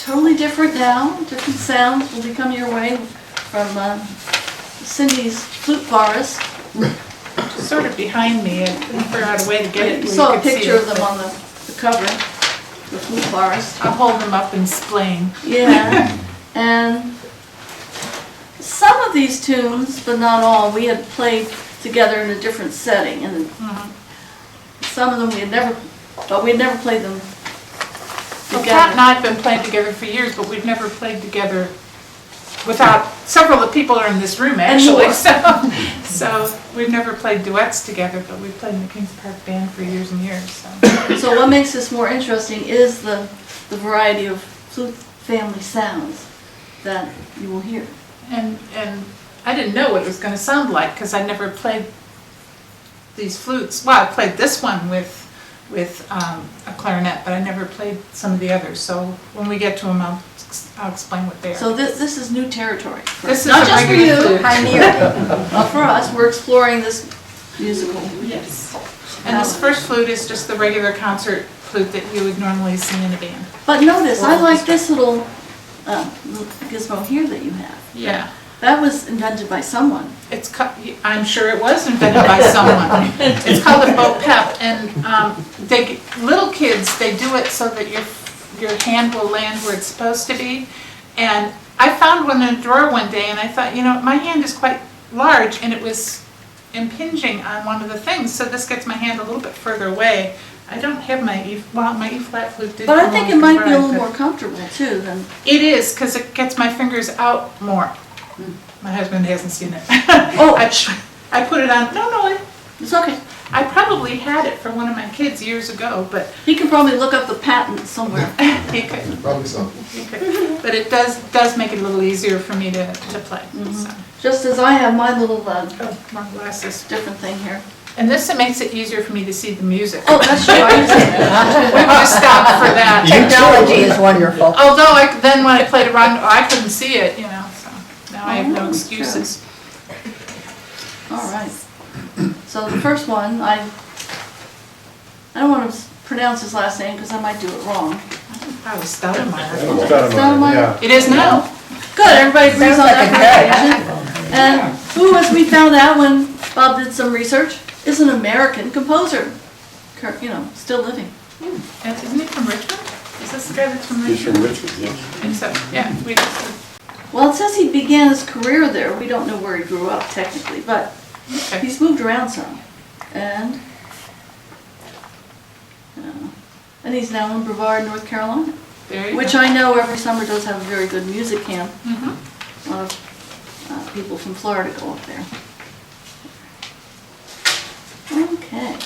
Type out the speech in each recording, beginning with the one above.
totally different now. Different sounds will be coming your way from Cindy's flute forest. Sort of behind me. I couldn't figure out a way to get it. You saw a picture of them on the cover, the flute forest. I'll hold them up and explain. Yeah, and some of these tunes, but not all, we had played together in a different setting, and some of them we had never played them Well, together. Pat and I have been playing together for years, but we've never played together without, several of the people are in this room actually, so we've never played duets together, but we've played in the Kings Park Band for years and years. So what makes this more interesting is the variety of flute family sounds that you will hear. And I didn't know what it was going to sound like because I never played these flutes. Well, I played this one with a clarinet, but I never played some of the others. So when we get to them, I'll explain what they are. So this is new territory. This is not a just for regular you, flute. but for us. We're exploring this musical. Yes. And this first flute is just the regular concert flute that you would normally see in a band. But notice, I like this little gizmo here that you have. Yeah. That was invented by someone. I'm sure it was invented by someone. It's called a bow pep, and little kids, they do it so that your hand will land where it's supposed to be. And I found one in a drawer one day, and I thought, my hand is quite large, and it was impinging on one of the things, so this gets my hand a little bit further away. I don't have my E flat flute did. But I think it might be a little more comfortable too than. It is, because it gets my fingers out more. My husband hasn't seen it. Oh, I put it on. No, it's okay. I probably had it for one of my kids years ago, but He can probably look up the patent somewhere. he could. Probably so. He could. But it does make it a little easier for me to play. So. Just as I have my little Oh, more glasses. different thing here. And this makes it easier for me to see the music. Oh, that's true. I understand. We would have stopped for that. Technology is wonderful. Although then when I played around, I couldn't see it, so now I have no excuses. All right. So the first one, I don't want to pronounce his last name because I might do it wrong. I was Stoudemire. Stoudemire? It is now. Good, everybody agrees on Sounds like that pronunciation. And who, as we found out when Bob did some research, is an American composer, still living. And isn't he from Richmond? Is this the guy that's from He's Richmond? from Richmond, yes. I think so, yeah. Well, it says he began his career there. We don't know where he grew up technically, but Okay. he's moved around some. And he's now in Brevard, North Carolina, There you which go. I know every summer does have a very good music camp. Mhm. A lot of people from Florida go up there. Okay.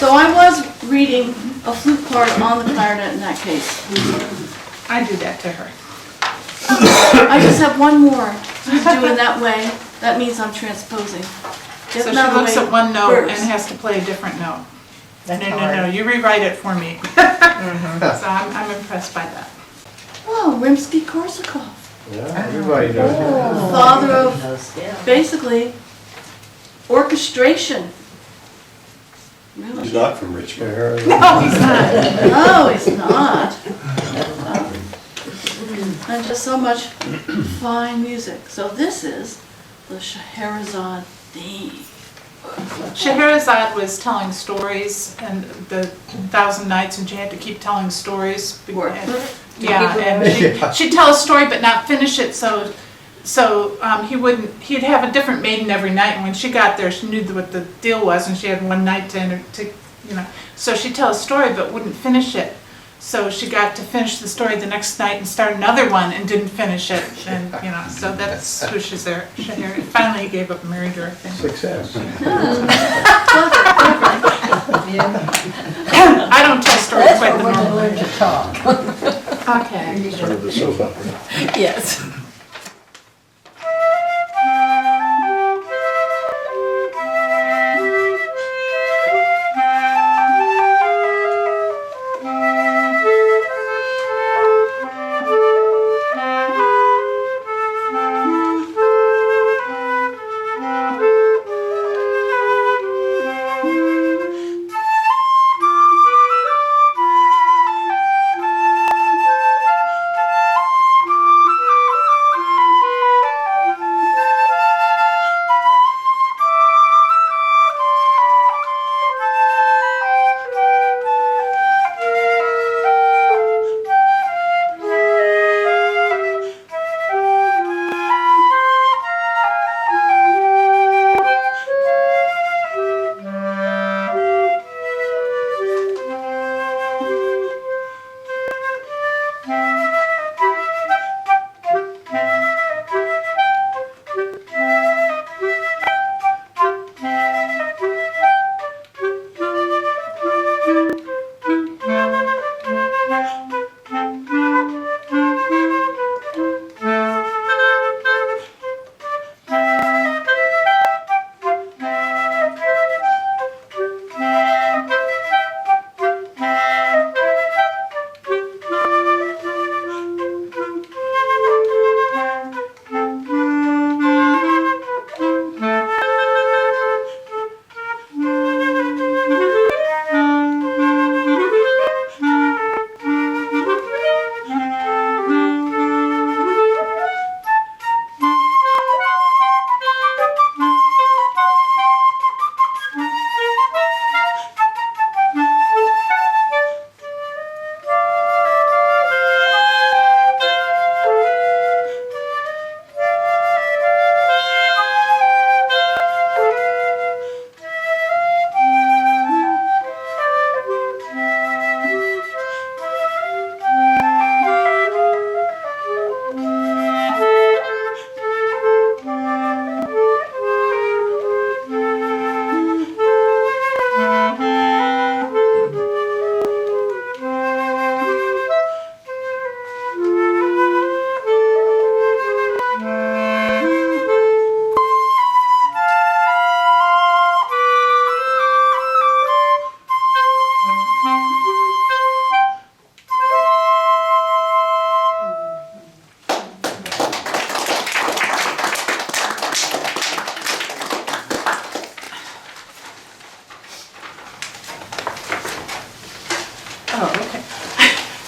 So I was reading a flute part on the clarinet in that case. I do that to her. I just have one more to do in that way. That means I'm transposing. Get So she another looks way at one note and first. has to play a different note. That's No, hard. you rewrite it for me. So I'm impressed by that. Oh, Rimsky-Korsakov, Yeah, everybody knows that. father of Yeah. basically orchestration. Really? He's not from Richmond. No, he's not. No, he's not. And just so much fine music. So this is the Scheherazade theme. Scheherazade was telling stories and the Thousand Nights, and she had to keep telling stories. Word. Yeah, and she'd tell a story but not finish it, so he'd have a different maiden every night, and when she got there, she knew what the deal was, and she had one night to so she'd tell a story but wouldn't finish it. So she got to finish the story the next night and start another one and didn't finish it, and so that's who she's there. Finally, he gave up and married her, I think. Success. I don't tell stories That's quite what the we're normal going way. to talk. Okay. Sort of the soap opera. Yes.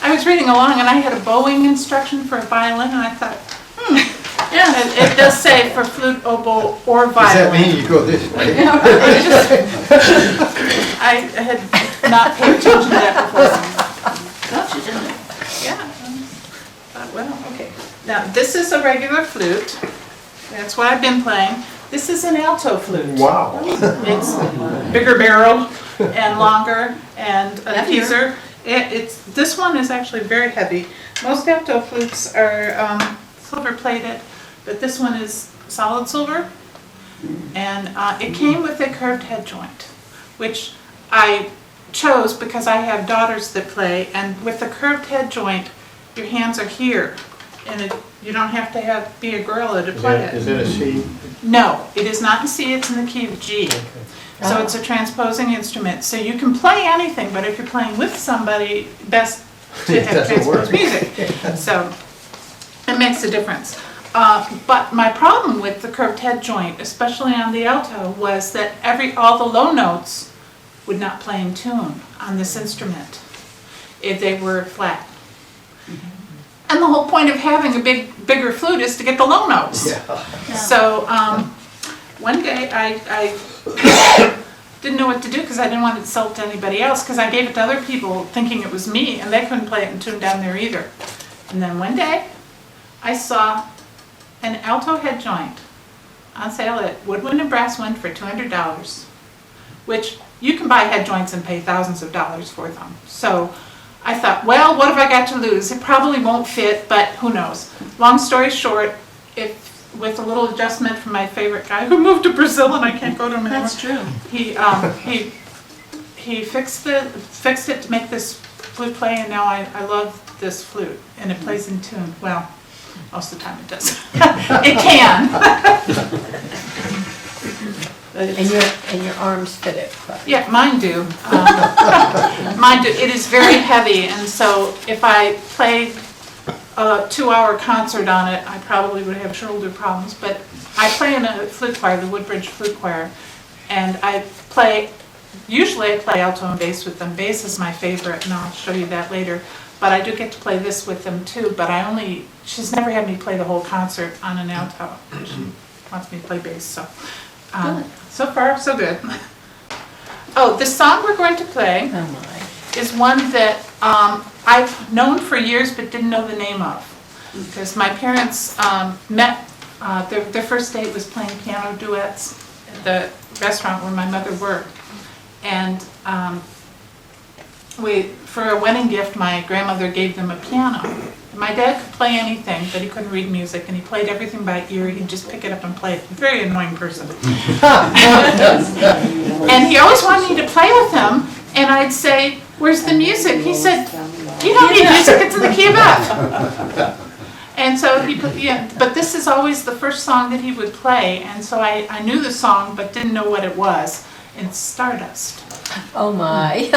I was reading along and I had a bowing instruction for a violin, and I thought, Yeah. it does say for flute, oboe, or Does that violin. mean you go this way? I had not paid attention to that before. Got you, didn't it? Yeah. Well, okay. Now, this is a regular flute. That's what I've been playing. This is an alto flute. Wow. It's bigger barrel and longer and a Heavier. teaser. This one is actually very heavy. Most alto flutes are silver plated, but this one is solid silver. And it came with a curved head joint, which I chose, because I have daughters that play, and with the curved head joint, your hands are here, and you don't have to be a gorilla to play it. Is that a C? No, it is not in C, it's in the key of G. So it's a transposing instrument. So you can play anything, but if you're playing with somebody, best to It have doesn't transposed work. music. So it makes a difference. But my problem with the curved head joint, especially on the alto, was that all the low notes would not play in tune on this instrument if they were flat. And the whole point of having a bigger flute is to get the low notes. Yeah. So one day I didn't know what to do because I didn't want to insult anybody else, because I gave it to other people thinking it was me, and they couldn't play it in tune down there either. And then one day I saw an alto head joint on sale at Woodwind and Brasswind for $200, which you can buy head joints and pay thousands of dollars for them. So I thought, well, what have I got to lose? It probably won't fit, but who knows? Long story short, with a little adjustment from my favorite guy who moved to Brazil, and I can't go to him anymore. That's true. He fixed it to make this flute play, and now I love this flute, and it plays in tune. Well, most of the time it does. It can. And your arms fit it. But. Yeah, mine do. Mine do. It is very heavy, and so if I played a 2-hour concert on it, I probably would have shoulder problems. But I play in a flute choir, the Woodbridge Flute Choir, and usually I play alto and bass with them. Bass is my favorite, and I'll show you that later. But I do get to play this with them too, but she's never had me play the whole concert on an alto. She wants me to play bass, so. So far, so good. Oh, the song we're going to play is one that I've known for years but didn't know the name of. Because my parents met, their first date was playing piano duets at the restaurant where my mother worked. And for a wedding gift, my grandmother gave them a piano. My dad could play anything, but he couldn't read music, and he played everything by ear. He'd just pick it up and play it. A very annoying person. And he always wanted me to play with him, and I'd say, "Where's the music?" He said, "You don't need music, it's in the key of F." And so but this is always the first song that he would play, and so I knew the song, but didn't know what it was. It's Stardust. Oh my.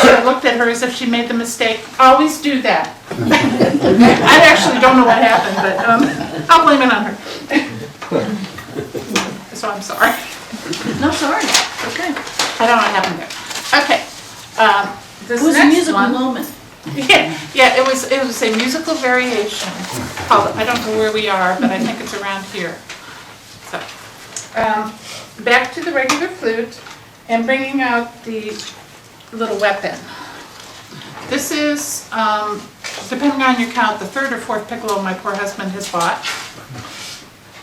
I looked at her as if she made the mistake. Always do that. I actually don't know what happened, but I'll blame it on her. So I'm sorry. No, sorry, okay. I don't know what happened there. Okay. This It was a next musical one. moment. Yeah, it was a musical variation. I don't know where we are, but I think it's around here. So, back to the regular flute and bringing out the little weapon. This is, depending on your count, the third or fourth piccolo my poor husband has bought.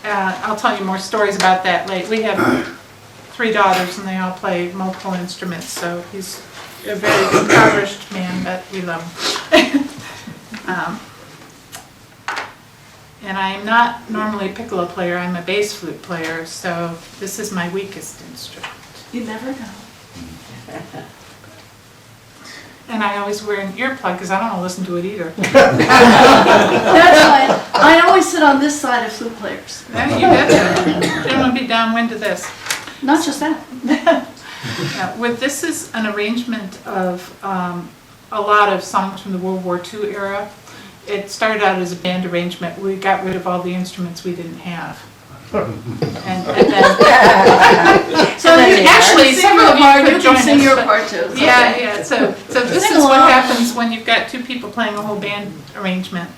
I'll tell you more stories about that later. We have 3 daughters and they all play multiple instruments, so he's a very impoverished man, but we love him. And I am not normally a piccolo player, I'm a bass flute player, so this is my weakest instrument. You never know. And I always wear an earplug because I don't want to listen to it either. That's why I always sit on this side of flute players. Yeah, you betcha. You don't want to be downwind to this. Not just that. This is an arrangement of a lot of songs from the World War II era. It started out as a band arrangement. We got rid of all the instruments we didn't have. And then, So actually, several of you could join can sing us, your but- part too. It's Yeah, okay. yeah, so this Sing is what along. happens when you've got 2 people playing a whole band arrangement.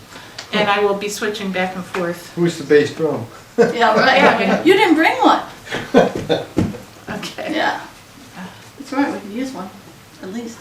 And I will be switching back and forth. Who's the bass drum? Yeah, right. Yeah. You didn't bring one. Okay. Yeah. That's right, we can use one, at least.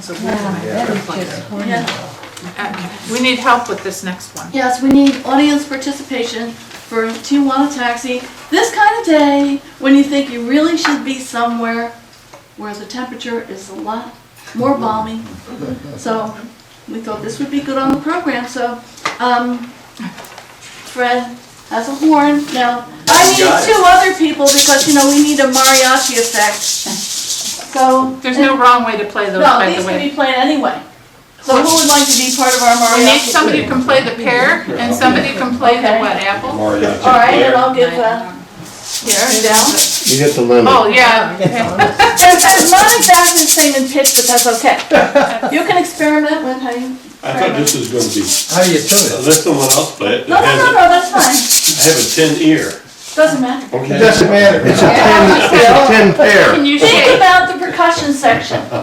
once a week. That is just wonderful. Yeah. Okay. We need help with this next one. Yes, we need audience participation for Tijuana Taxi. This kind of day when you think you really should be somewhere where the temperature is a lot more balmy. So we thought this would be good on the program. So Fred has a horn. Now I need two other people because we need a mariachi effect. So There's no wrong way to play those, no, by these the can way. be played anyway. So who would like to be part of our mariachi? We need somebody who can play the pear, and somebody can play the what, apple? All right, and I'll give here, down. You get the lemon. Oh, yeah. It's not exactly the same in pitch, but that's okay. You can experiment with how you. I thought this was gonna be, How do you tune it? let someone else play it. No, that's fine. I have a tin ear. Doesn't matter. It doesn't matter, it's a tin pair. Can you Think shake? about the percussion section. Some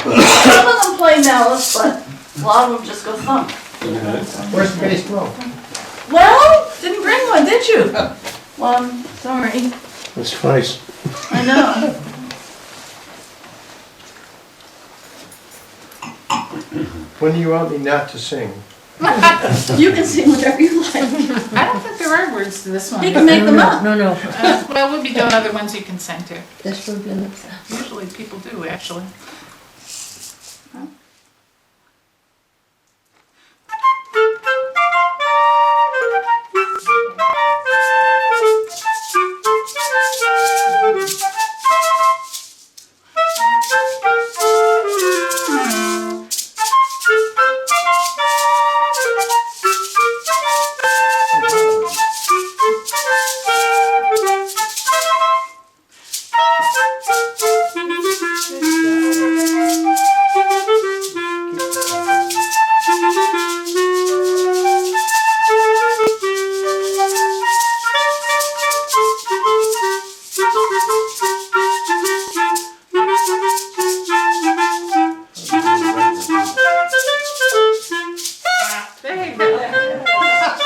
of them play malice, but a lot of them just go thump. Where's the bass drum? Well, didn't bring one, did you? Well, sorry. That's nice. I know. When do you want me not to sing? You can sing whatever you like. I don't think there are words to this one. You can make them up. No, no, Well, we'll be doing other ones you can sing to. this would be, Usually people do, actually. There you go.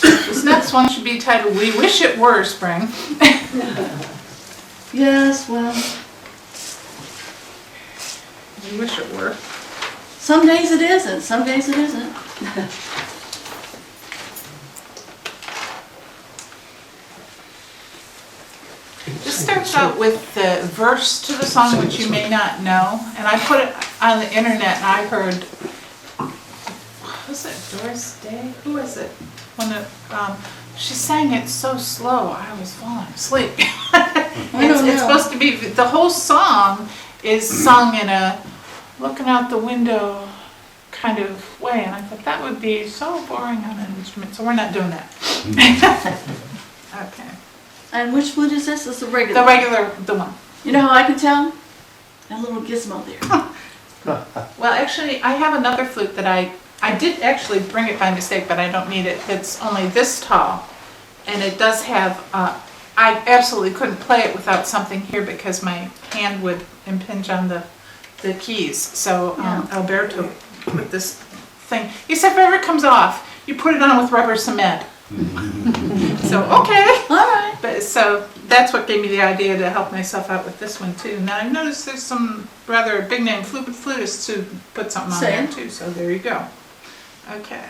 This next one should be titled "We Wish It Were Spring." Yes, well, We wish it were. some days it is and some days it isn't. This starts out with the verse to the song, which you may not know, and I put it on the internet and I heard, what was it, Doris Day? Who was it? She sang it so slow, I was falling asleep. It's supposed to be, the whole song is sung in a looking out the window kind of way, and I thought that would be so boring on an instrument, so we're not doing that. Okay. And which flute is this? This is the regular. The one. You know how I can tell? That little gizmo there. Well, actually, I have another flute that I did actually bring it by mistake, but I don't need it. It's only this tall, and it does have, I absolutely couldn't play it without something here because my hand would impinge on the keys. So Alberto put this thing. He said if it ever comes off, you put it on with rubber cement. So, okay. All right. But so that's what gave me the idea to help myself out with this one too. Now I've noticed there's some rather big name flutists who put something on there too, so there you go. Okay.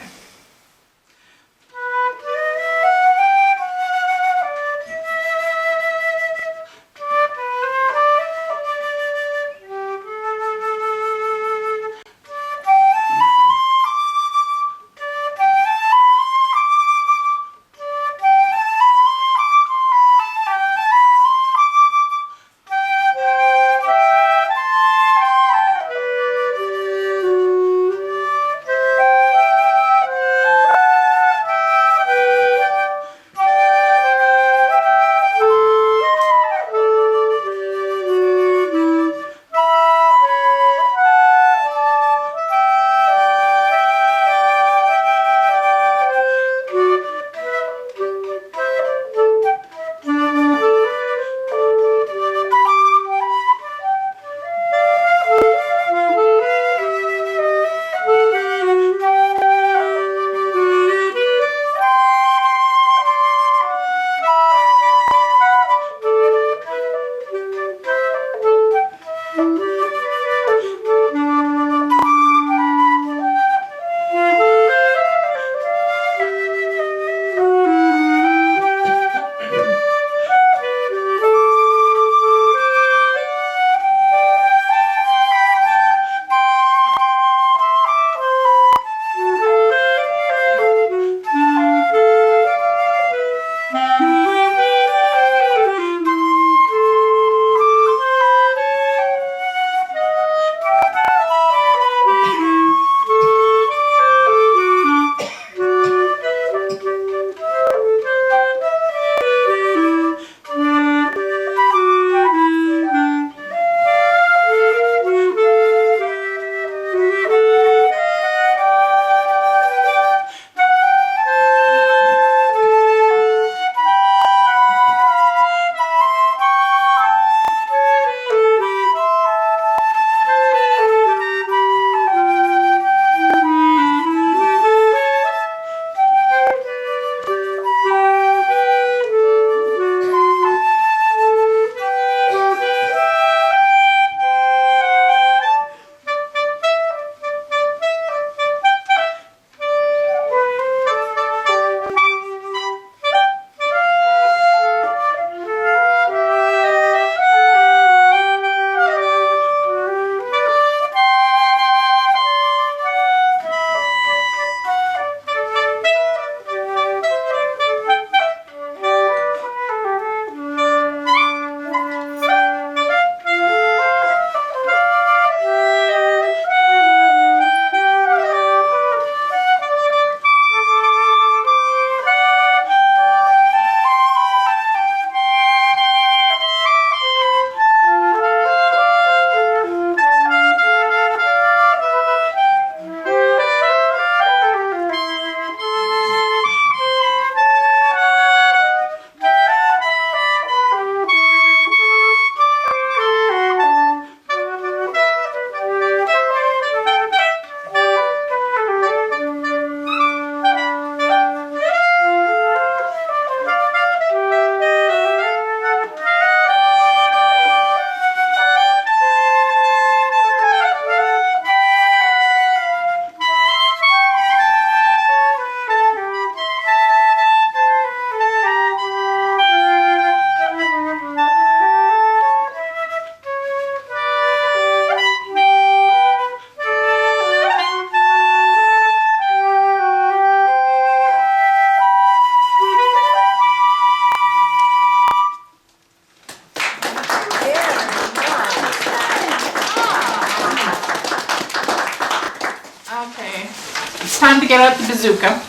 it's time to get out the bazooka.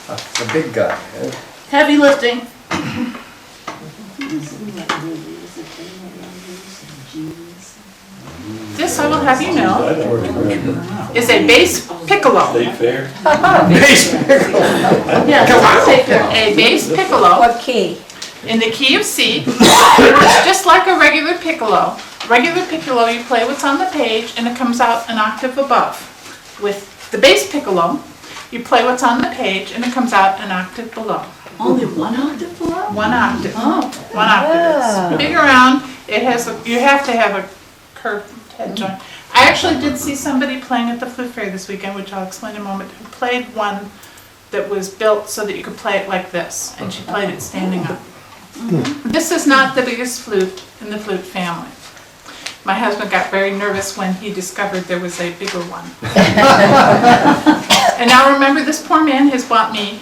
It's a big guy. eh? Heavy lifting. This, I will have you know, I don't remember. is a bass piccolo. State fair? Yes, take care. A bass piccolo What key? in the key of C. It works just like a regular piccolo. Regular piccolo, you play what's on the page and it comes out an octave above. With the bass piccolo, you play what's on the page and it comes out an octave below. Only 1 octave below? 1 octave. Oh, 1 octave. It's big around. It has, you have to have a curved head joint. I actually did see somebody playing at the flute fair this weekend, which I'll explain in a moment, who played one that was built so that you could play it like this, and she played it standing up. This is not the biggest flute in the flute family. My husband got very nervous when he discovered there was a bigger one. And now remember, this poor man has bought me,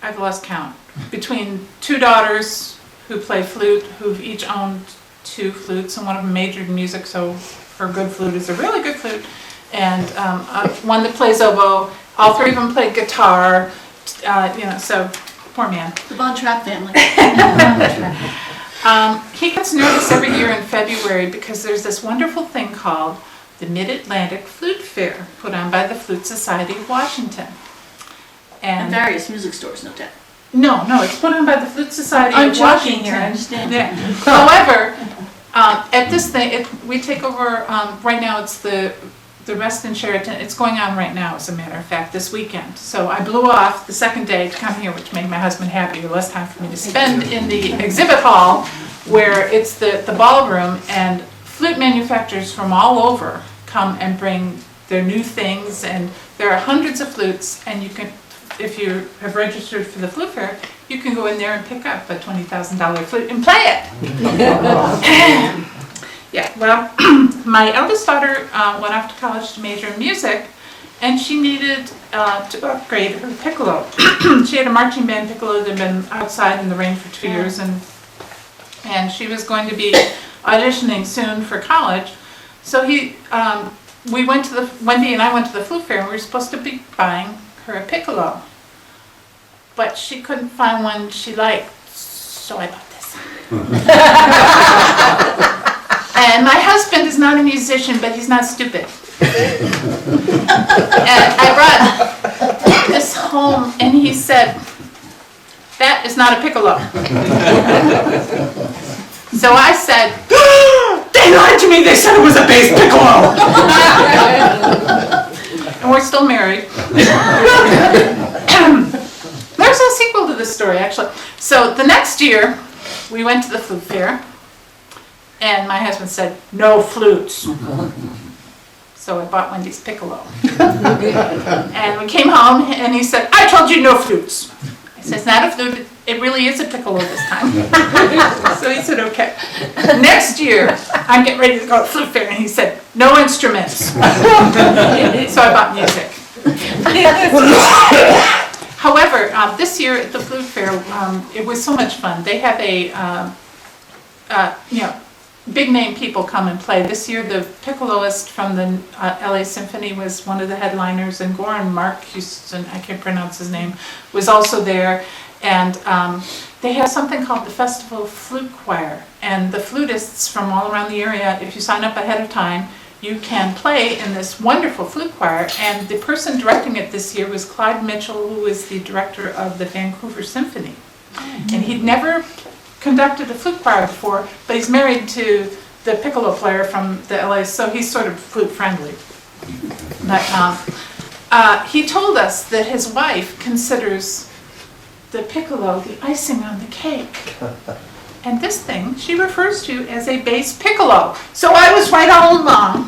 I've lost count, between 2 daughters who play flute, who've each owned 2 flutes, and one of them majored in music, so her good flute is a really good flute, and one that plays oboe. All 3 of them played guitar, so poor man. the Von Trapp family. He gets nervous every year in February because there's this wonderful thing called the Mid-Atlantic Flute Fair, put on by the Flute Society of Washington. And various music stores, no doubt. No, it's put on by the Flute Society I'm of joking Washington. here, I understand. Yeah. However, at this thing, we take over, right now it's the rest in Sheraton. It's going on right now, as a matter of fact, this weekend. So I blew off the second day to come here, which made my husband happy. Less time for me to spend in the exhibit hall, where it's the ballroom, and flute manufacturers from all over come and bring their new things, and there are hundreds of flutes, and you can, if you have registered for the flute fair, you can go in there and pick up a $20,000 flute and play it. Yeah, well, my eldest daughter went off to college to major in music, and she needed to upgrade her piccolo. She had a marching band piccolo that had been outside in the rain for 2 years, and she was going to be auditioning soon for college. So Wendy and I went to the flute fair, and we were supposed to be buying her a piccolo, but she couldn't find one she liked, so I bought this. And my husband is not a musician, but he's not stupid. And I brought this home, and he said, "That is not a piccolo." So I said, "They lied to me, they said it was a bass piccolo." And we're still married. There's a sequel to this story, actually. So the next year, we went to the flute fair, and my husband said, "No flutes." So I bought Wendy's piccolo. And we came home, and he said, "I told you no flutes." I said, "It's not a flute, it really is a piccolo this time." So he said, "Okay." Next year, I'm getting ready to go to the flute fair, and he said, "No instruments." So I bought music. However, this year at the flute fair, it was so much fun. They have big name people come and play. This year, the piccoloist from the LA Symphony was one of the headliners, and Goran Mark Houston, I can't pronounce his name, was also there. And they have something called the Festival of Flute Choir. And the flutists from all around the area, if you sign up ahead of time, you can play in this wonderful flute choir. And the person directing it this year was Clyde Mitchell, who is the director of the Vancouver Symphony. And he'd never conducted a flute choir before, but he's married to the piccolo player from the LA, so he's sort of flute friendly. But he told us that his wife considers the piccolo the icing on the cake. And this thing she refers to as a bass piccolo. So I was right all along.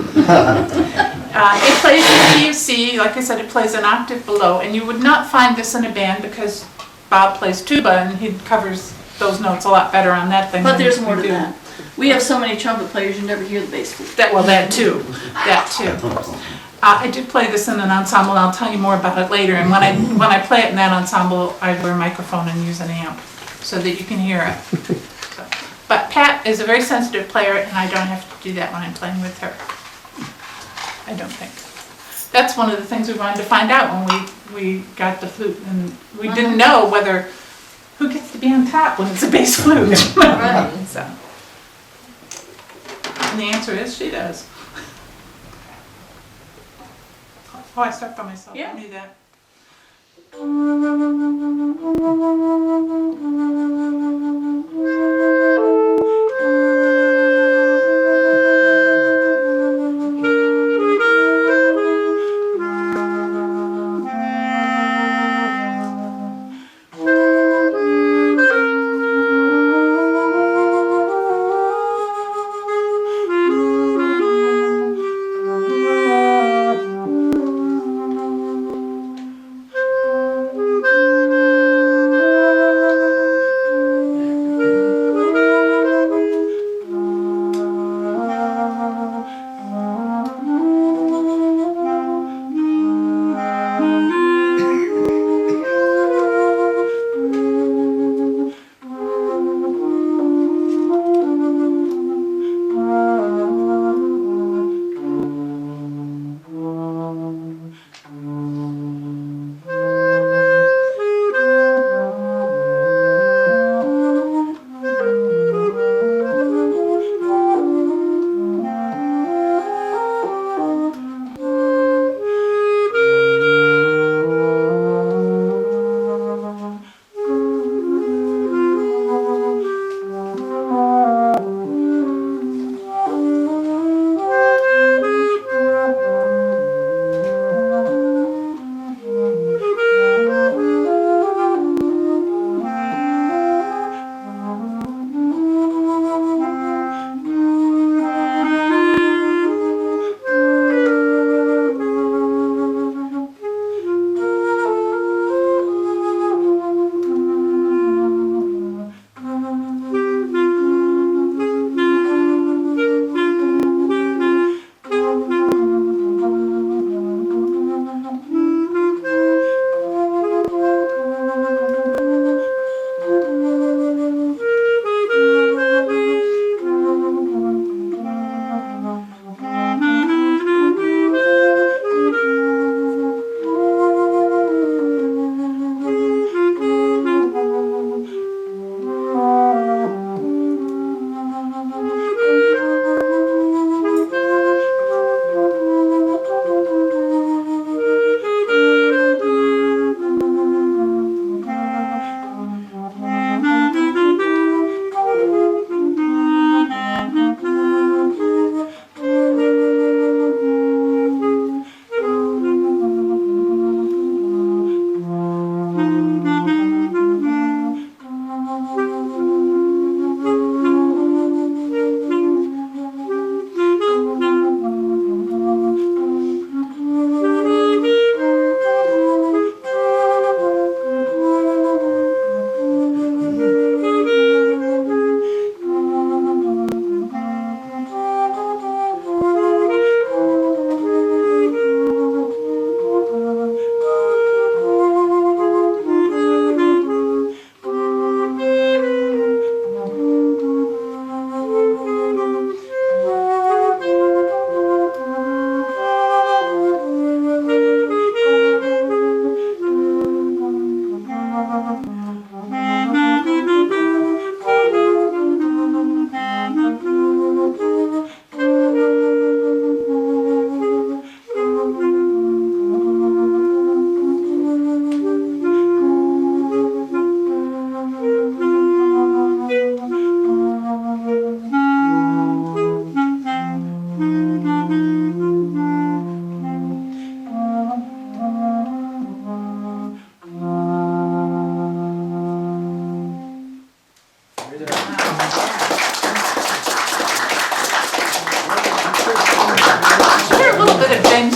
It plays in the key of C, like I said, it plays an octave below, and you would not find this in a band because Bob plays tuba and he covers those notes a lot better on that thing. But than there's we more to do. that. We have so many trumpet players, you never hear the bass flute. That too. I did play this in an ensemble, and I'll tell you more about it later. And when I play it in that ensemble, I wear a microphone and use an amp so that you can hear it. So. But Pat is a very sensitive player, and I don't have to do that when I'm playing with her. I don't think. that's one of the things we wanted to find out when we got the flute, and we didn't know who gets to be on top when it's a bass flute. Right. So, and the answer is she does. Oh, I stepped on myself. Yeah. I knew that.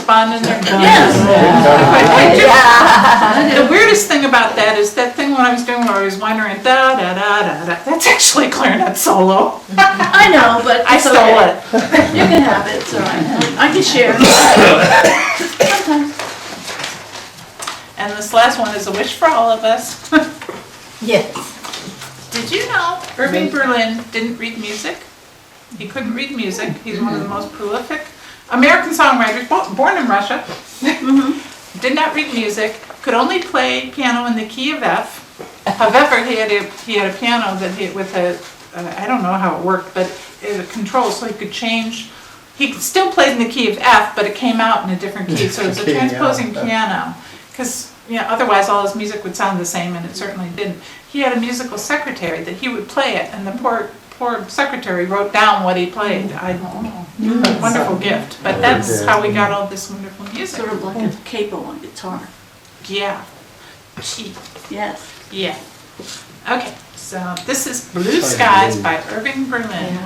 Bond in there? Yes. The weirdest thing about that is that thing when I was doing where I was wondering da da da da da. That's actually a clarinet solo. I know, but I it's stole okay. it. You can have it, it's all right. I can share. Sometimes. And this last one is a wish for all of us. Yes. Did you know Irving Berlin didn't read music? He couldn't read music. He's one of the most prolific American songwriter, born in Russia, did not read music, could only play piano in the key of F. However, he had a piano that with I don't know how it worked, but it controls, so he could change. He still played in the key of F, but it came out in a different key, so it was a transposing piano. Because otherwise all his music would sound the same, and it certainly didn't. He had a musical secretary that he would play it, and the poor secretary wrote down what he played. A wonderful gift, but that's how we got all this wonderful music. Sort of like a capo on guitar. Yeah. Cheap. Yes. Yeah. Okay, so this is Blue Skies by Irving Berlin.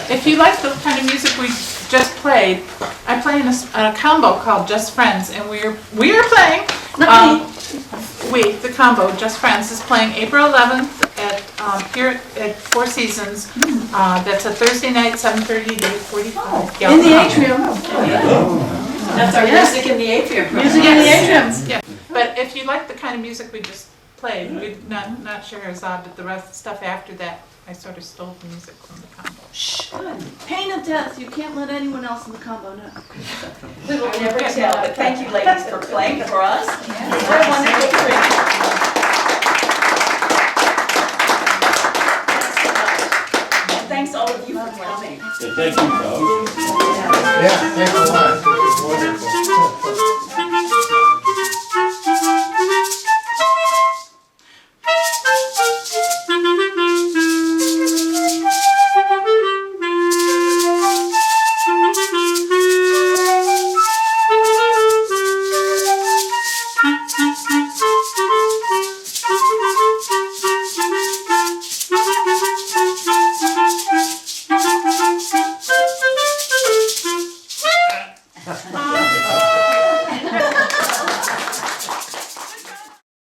If you like the kind of music we just played, I play in a combo called Just Friends, and we're playing. The combo Just Friends is playing April 11th at here at Four Seasons. That's a Thursday night, 7:30 to 8:45. In the atrium. That's our music in the atrium. Music in the atrium. Yeah, but if you like the kind of music we just played, not Scheherazade, but the rest stuff after that, I sort of stole the music from the combo. Shh. Pain of death. You can't let anyone else in the combo know. We will never tell, but thank you ladies for playing for us. What a wonderful treat. Thanks all of you for coming. Thank you.